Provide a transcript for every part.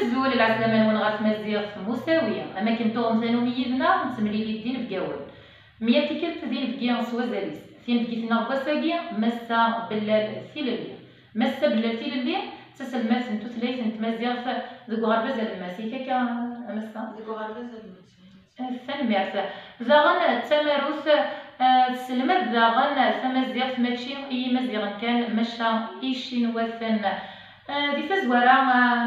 الزول العسلامة ونغار تمازيغ مساوية أما كنتو مثلا ميدنا نتملي الدين بقاول ميا تيكلت دين بقيا سوازاليس ثين بقيتنا باساقيا مسا بلال ثيلاليا مسا بلال ثيلاليا تسلمات نتو ثلاث نتمازيغ ذوك غرباز الماسي كاكا مسا ذوك غرباز الماسي ثنميرت زاغن التماروث تسلمت زاغن ثمازيغ ماشي اي مزيغ كان مشا ايشين وثن دي تزورا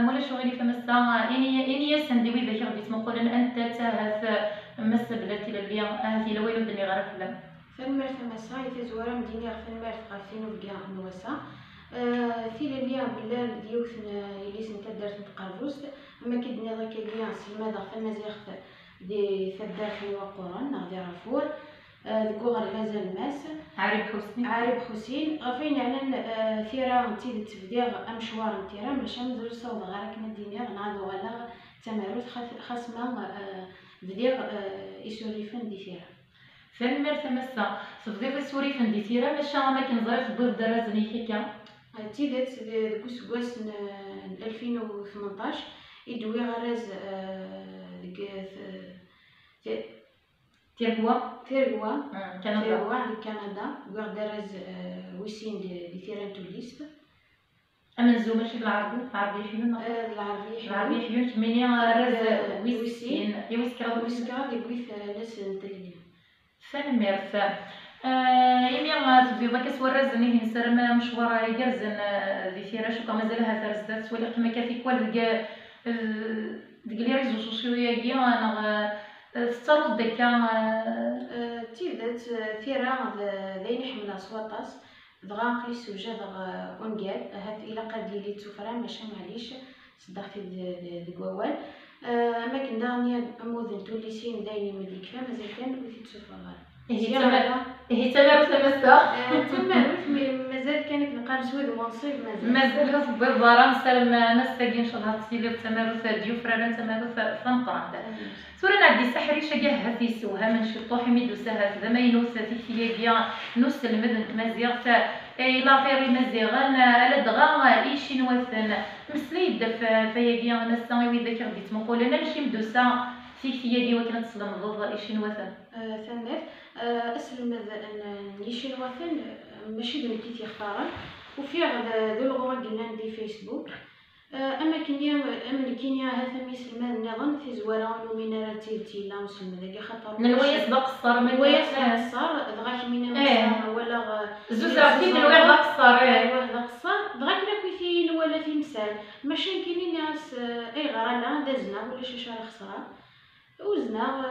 مولا شغلي فمسا اني سندوي ذاك غدي تمقولن انت تاهث مس بلاتي لليا هذه لويلو دني غير فلان فنمرت مسا تزورا مدينة فنمرت قاسين وبقى نوسا في لليا بلال ديوث يليس نتا دارت نتقربوست اما كيدنا ذاك ليا سلمادا فمازيغ دي ثداخل وقران غادي رافور ذكو غرباز الماس عارب حسين غافين على ثيرا تيد تبديغ امشوار نتيرا ماشي نزول صوب غير كنا دينيغ نعاودو على تمارس خاصنا بديغ يسوريفن دي ثيرا فنمر تمسا تفضيف السوريفن دي ثيرا ماشي ما كنزرف بوف درازني هكا تيدت ذكو سكواس 2018 يدوي غراز تيرغوا كندا وغدرز ويسين دي ثيران توليست اما نزو ماشي بالعربي حيون العربي حيون كميني راز ويسين ويسكرا دي بويث ناس نتلين فنميرث يمي تبدي كسورزني نسرم مشوار يجرزن ذي ثيرا شو مازالها ثرزات ولا كما كافي كوال ديك لي ريزو سوسيو كيا انا تسترد دكا تيدت ثيرا ذين حمل اصواتاس دغا قيس وجا دغا اونغال هات الى قد لي تسفران ماشي معليش صدقتي ديك ووال اما كنا نيا امودن توليسين دايني مديك فما مازال كان وفي تسفران هي تمارس مسا تمارس مازال كانت نقال سويد ومنصيب مازال غصب الضرام سلم نستاقي ان شاء الله تسيلي التمارس ديوف رانا تمارس فنقرا سورة نعدي سحري شجاها في سوها من شطوح ميدو سها ذا ما ينوسا في ثيابيا نوس المدن تمازيغ إلى غير مزيغان على دغا إيشين وثن مسلي دف فيابيا نسا ويذاك غدي تمقول أنا ماشي مدوسا في ثيابي وكانت تصلم ضد إيشين وثن ثانية أسلم أن إيشين وثن ماشي دمتي تيختارن وفي ذو الغوا قلنا دي فيسبوك اما كينيا هذا ميسلم النظام في زوالة ومن رتيلتي لا مسلم ذاك خاطر من ويس بقصر من ويس بقصر دغاش من مسلم ولا زوج عرفتي من وين بقصر واحد بقصر دغاك لا في ولا في مثال ماشي كاينين ناس اي غرانا دازنا ولا شي شهر خسران وزنا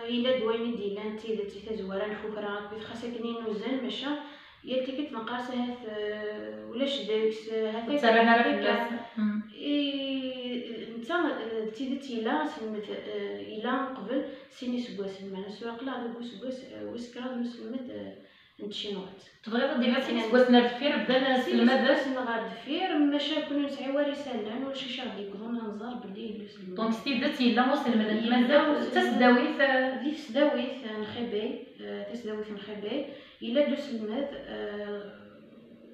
الى دويني ديالنا انت اذا تزوالة الفكره خاصك كاينين وزن ماشي يلتي كتنقاس هاث ولاش داكس هاث تسرنا في الناس نتا تيدتي لا سلمت الى قبل سيني سكواس معنا سواق لا دو سكواس وسكرا مسلمت نتشينوات تبغي ديما سيني سكواس نرفير بدا سلمت سنغار دفير ماشي كنا نسعيو رسالة ولا شي شهر يقولون نزار بلي دونك تيدتي لا مسلمت مازال تسداويث في تسداويث نخبي تسداويث نخبي إلا دو سلمات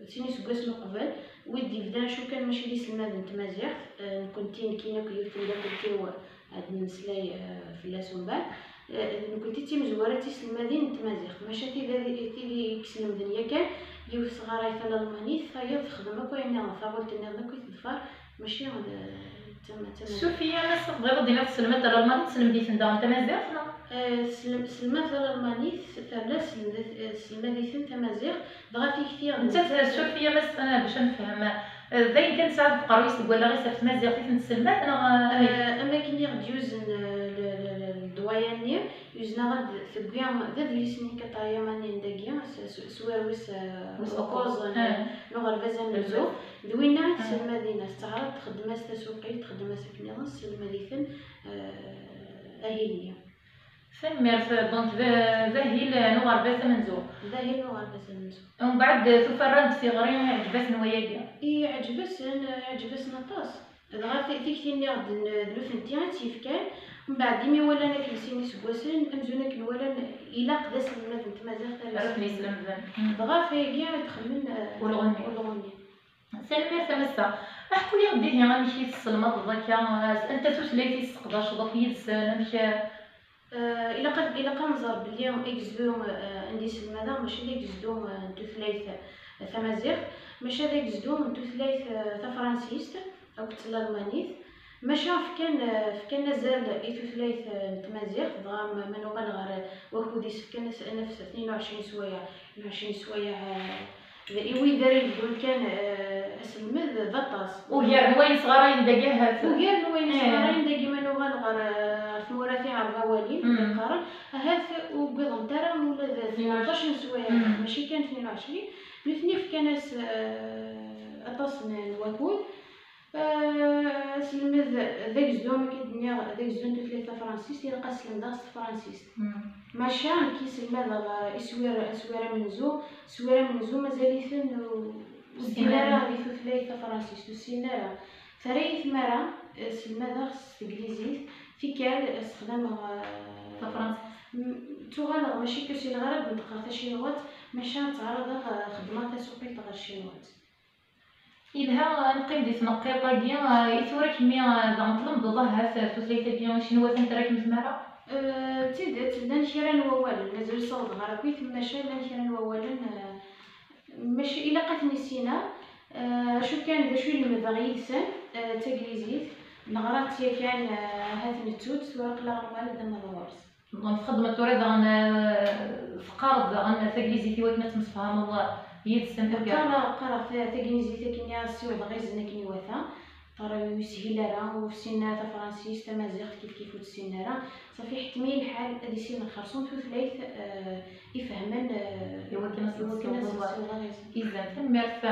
سيني سكواس من قبل ودي بدا شو كان ماشي لي سلمات نتمازيغ كنتي كينا كيوت ولا كنتي هاد النسلاي في لاسون بعد كنتي تيمزوره تيسلمادين نتمازيغ ماشي تي كسلم دنيا كان يوث صغار يفلا المانيث فيا تخدم اكو يعني فاولت انا كنت تدفر ماشي شوفي انا صغيره ديما تسلمات الالماني تسلم ديت نتا تمازيغ سلمات الالماني ثلا سلمات تمازيغ دغا في كثير انت شوفي بس انا باش نفهم زين كان ساعه قرويس ولا غير صافي تمازيغ في السلمات انا اما كي غادي يوزن الدواياني يوزنا غاد ثبيان ذا لي سني كطايا ماني نداكيا سواروس وسوكوز نوغ الفازان الزو دوينا تسلم مدينه استعرض تخدم تسوقي تخدم سكنيا تسلم مدينه اهليه فميرف دونك ذاهيل نوغ الفازان منزو ذاهيل نوغ الفازان منزو ومن بعد تفرنت في غرين عجبس نواياكيا اي عجبس نطاس دغا في كثير غاد دلوثنتي تيفكان من بعد ديما ولا انا كنسيني سكواسن امزونا كن ولا الا قداس المنات نتمازال عرفني سلم دغا في كاع تخمن والغني سلمي تمسا احكوا لي غدي هي غنمشي تسلمط ذاك انت تسليتي تقدرش ضاف يدسن مشى. الا كنظر بلي اكزدو عندي سلماده ماشي اللي اكزدو تثليث تمازيغ، ماشي اللي اكزدو تثليث فرانسيست او الالمانيت، ماشي فكان نزال تثليث تمازيغ ضام منو غنغر وخودي سكن نفس 22 سوايع 22 سوايع إيوي داري يقول كان اسلمد ضطاس وغير وين صغارين داكها وغير وين صغارين داكي منو غنغر في ورافع الغوالين القرن هاف وقضم ترى ولا 18 سوايع ماشي كان 22 الاثنين كان اطاس الوقود سلمد ذاك الزوم كيدنيا ذاك الزوم ثلاثه فرانسيس يلقى سلم داس فرانسيس ماشان كيسلم هذا سويره من زو مازال يثن والديناره في ثلاثه فرانسيس والسيناره فريث مرة سلمد انجليزي في كال استخدام فرنسا تغالغ ماشي كشي الغرب نتقا شينوات ماشان تعرض خدمه تسوقي تغير شينوات إلها نقيم دي تنقيطة كيا يثورا كمية نطلب ضدها ثلاثة كيا شنو تنتراك مزمارة تيدات لان شيران ووالن مازال صوت غربي ثم شان لان شيران ووالن ماشي الا قتني سينا شو كان ذا شوي المذاغي سن تجليزيت نغرات كان هذا التوت ورق لا غوال دم الورس نخدم التوريد عن فقارد عن تجليزي في وقت مسفهم الله يدسن قرا في تجليزي تكنيا سيو بغيز نكني وثا ترى يسهل وسينا فرانسيس تمازيغ كيف السيناره صافي حتمي الحال هادي سينا خرصون ثلاث يفهمن يوكنا اذا تمرت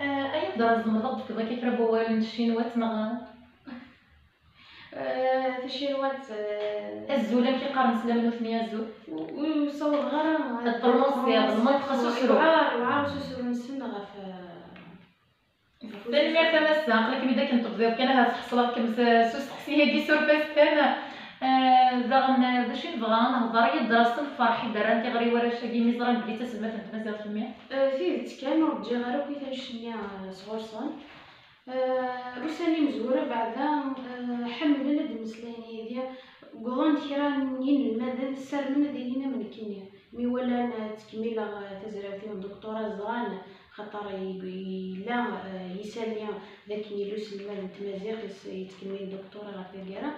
اي درز مرض كذا كيف ربوا الشينوات نغ الشينوات الزولم كيقارن سلام وثنيا الزول ويصور غير الطرموس ديال المنطقه وعار سوسو نسمع تنمية تمسا قلك بدا كنطبزيو كان هاد حصلات كمس سوس تحسيها كي سورباس كان زغن باش نبغى نهضر يدرس الفرح دران تيغري ورا شاكي مزران بلي تسمى تنتمازيغ في المية فيه كان ورجي غير كي تنشنيا صغرصان وساني مزورة بعدا حملنا هاد المسلاني ديال قضان كيرانين المدن السر من ديالنا من كينيا مي ولا تكميل تزرعتي من دكتورة زغان خاطر لا يسالي ذاك نيلوس المال تمازيغ يتكمل دكتورة غافيرا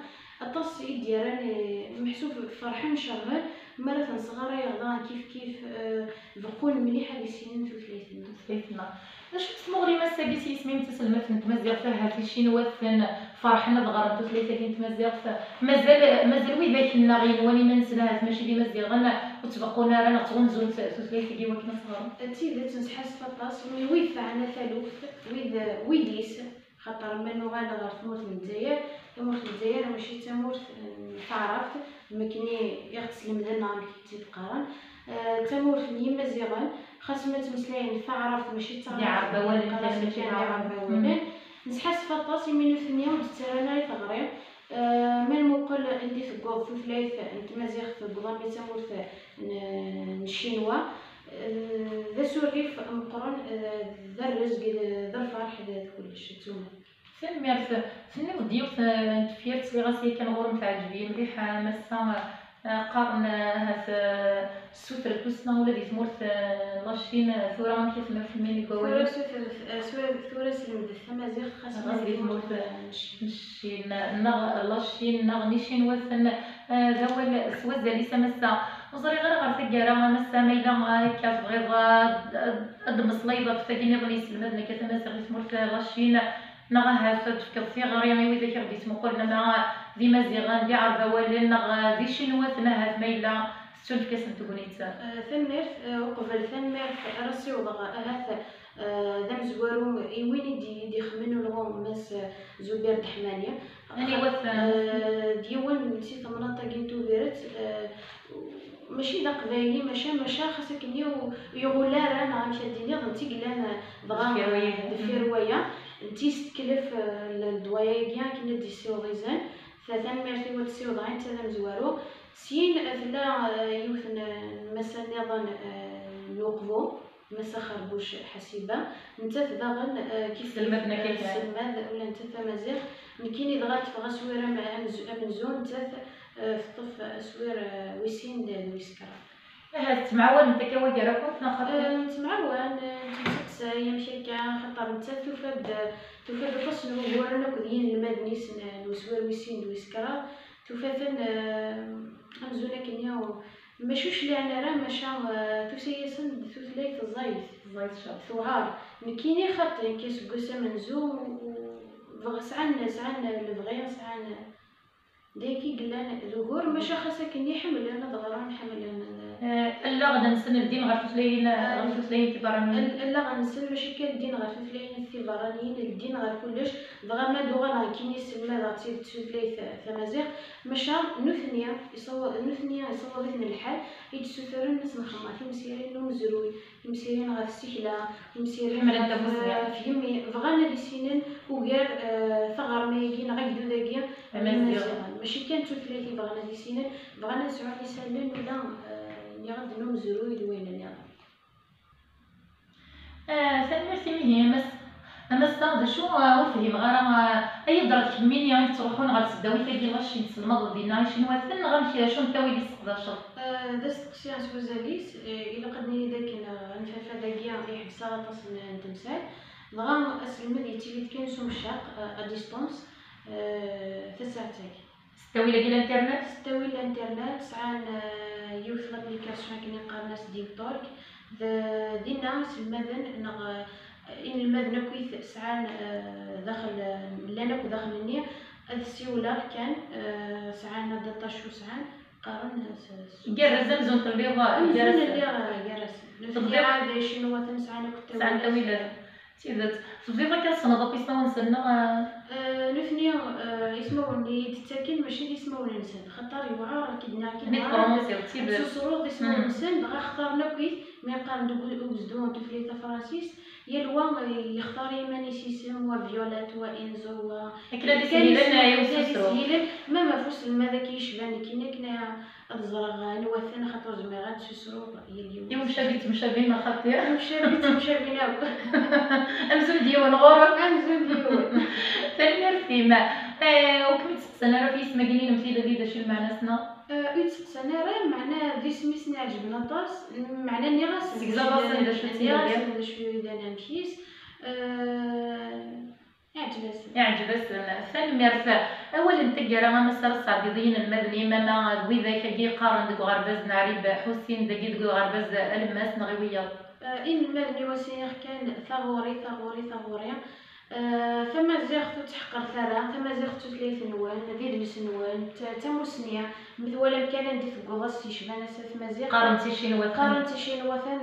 اطاس يديراني محسوب فرحان شغال مرة صغار يغضان كيف بقول مليحة لسنين ثلاثنا باش تمغري ما سابيسي اسمي تسلمت تمازيغ فيها في شينوات فرحنا دغرا ثلاثه كاين تمازيغ مازال وذاك النغين واني ما نسلاها ماشي ديما مزيغنا وتبقونا رانا تغنزون ثلاثه كي وكنا صغار تيدات نحس فطاس وي فعنا ثالوث ويديس خاطر منو غادا غير تموت من الجزائر تموت الجزائر ماشي تموت تعرفت مكني يغتسل مدنا كي تقارن تموت نيما زيغان خاص ما تمسلاين فعرفت ماشي تعرف عربه ولا ماشي عربه ولا نحس فطاس من ثنيا وتسرنا تغريب من مقل عندي في الكوب في ثلاث نتمازيغ في البلان اللي تموت الشينوا ذا سوريف مقرن ذا الرزق ذا الفرح ذا كلشي نتوما فين فين ديوث نتفيرت لي غاسي كان غور متعجبين مليحه مسا قارن هذا السوتر توسنا ولا دي ثمورت لاشين ثوره ما كيف ما في المين كوالي ثوره سلم التمازيغ خاصه دي ثمورت نشين لاشين نغنيشين وثن ذوال سوز اللي سمسا وزري غير تقرا مسا ميدا كاف غيظا قد مصليبه فكيني بغي يسلمنا كتمازيغ ثمورت لاشين نغاها تفكر في غريمي وإذا كردي تمقلنا مع ذي مزيغان دي عربة ولا نغا ذي شنوات نهات ميلا ستون كاس نتبونيتا ثمر وقبل ثمر راسي وضغا هذا ذم زوارو وين دي خمنو لغو ماس زبير دحمانية أنا وث ديوان نسيت مناطق انتو بيرت ماشي دا قبايلي ماشا خاصك نيو يغولا رانا مشى الدنيا ضنتي قلنا ضغا في روايه انتي ستكلف الدوايا كاع كنا دي سيوغيزان ثلاثه ميرتي وتسيوغاين تاع مزوارو سين فلا يوثن مثلا نظن نوقفو مسا خربوش حسيبه نتا داغن كيف سلمتنا كيف سلماد ولا نتا مزيغ نكيني ضغط في غسويره مع امزون نتا في طف سوير ويسين ويسكرا تمعول انت كواجي راكم تناخذ نتمعول نتسقسا يمشي كاع خاطر نتا توفاد فصل ورنا كدين المدنيس نوسوير ويسين ويسكرا توفافن امزونا كنياو ماشوش اللي انا راه ماشا توسيسن ثلاث الزيت ثوار نكيني خاطر كيس قسا منزو سعان البغيان سعان داكي قلنا ذكور ماشا خاصك كني حمل انا ضغران حمل انا لا غدا نسن الدين غير فسلين تبرانيين لا غنسن ماشي كان الدين غير فسلين التبرانيين الدين غير كلش دغا ما دوغا كيني سلمى غاتي تسوتلي ثمازيغ ماشا نثنيا يصور ذن الحال يتسوثروا الناس مخمه في مسيرين مزروي في مسيرين غير السهله في مسيرين في يمي بغانا دي سنين وغير ثغر ما يجينا غيدو داكيا ماشي كان ثلاثي بغانا دي سنين بغانا نسعود يسالن ولا نغد نوم زروي دوينا نغد سلمرتي مهي اما الصاد شو وفهم غير اي درات كميني غادي تروحون غتسداو تاكي غاشي نسلمض دينا شي نوثن غنمشي شنو نتاوي لي 16 دست سيانس وزاليس الا قدني داك نفافا داكيا يحبسها تصل نتمثال دغا اسلم ديتي كاين سوم الشاق ا ديستونس تسعتك ستاوي لك الانترنت سعان يوث لابليكاسيون كاين قارناس ديال تورك دينا المدن نغ ان المدن كويس سعان داخل لنا وداخل النية السيوله كان سعان دطاشو سعان قارن جرز زمزم تلبيض جرز عاد شنو تنسعنا كنت سعان طويله تيدات تبيض كنصنض بيسما ونسنا نثنيا يسموني تتاكل ماشي يسمون الانسان خاطر يوعر كدنا سوسرو يسمون الانسان بغا اختارنا كويس مي قال ندوز اوزدون تفليتا فرانسيس يا لوا يختار يماني سيسم وفيولات وانزو و كلا دي سهيلنا يوسسرو ما فوس الماذا كيشبان كنا الزرغ نوثنا خاطر زميرات سوسرو يوم مشابين ما خاطر مشابين امزون ديون غورك ثاني فيما وكم تسقسنا راه في اسم قليل مثيل هذه شي معناتنا تسقسنا راه معناه ذي سميتنا عجبنا طاس معناه اني غاس زيكزاباسن دا شويه دانا مشيس يعجبسنا ثاني مرفا اولا تقرا ما مسار الصعيديين المدني ماما ذوي ذاك كي قارن دك غرباز نعريب حسين دك دك غرباز الماس نغويه ان المدني وسير كان ثغوري فما زيغتو تحقر ثرى فما زيغتو ثلاث نوان ديدمس نوان تموسنيا مثل كان ندي في قوص يشبان اساس مزيغ قارنتي شي نوثان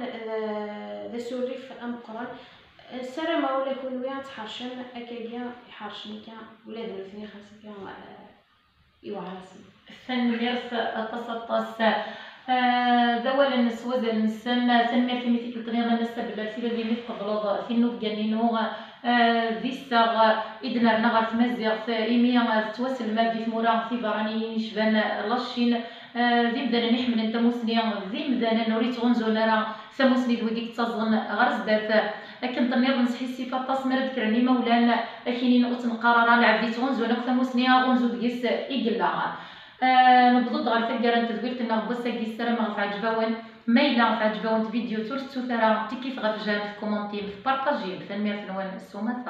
ذا سوريف ام قران السلام ولا كل ويا تحرشن اكاكيا يحرشني كان ولاد الاثنين خاصك يوعرسن فن يرس التصطاس ذولا النسوز الانسان سنمر في مثل طريقه الناس بالاسئله اللي مثل غلط في النوف جنينو ذي الساغ إدنا نغر تمزيغ إيميا تواسل ما في مورا في براني شبان لاشين ذي مدانا نحمل انت موسني ذي مدانا نوريت غنزونا راه ثموسني ذويك تصغن غرز دات لكن تنيض نسحي الصفات تصمر ذكرني مولانا اكينين اوتن قرارا لعبديت غنزونا ثموسني غنزو ديس إقلا نبضض غير ثقر انت ذويت انه بوسا كي السلام غتعجباون مايلا تعجبون فيديو تورثو ثرا تكيف غتجان في كومونتي في بارطاجي بثنمير في نوان السومه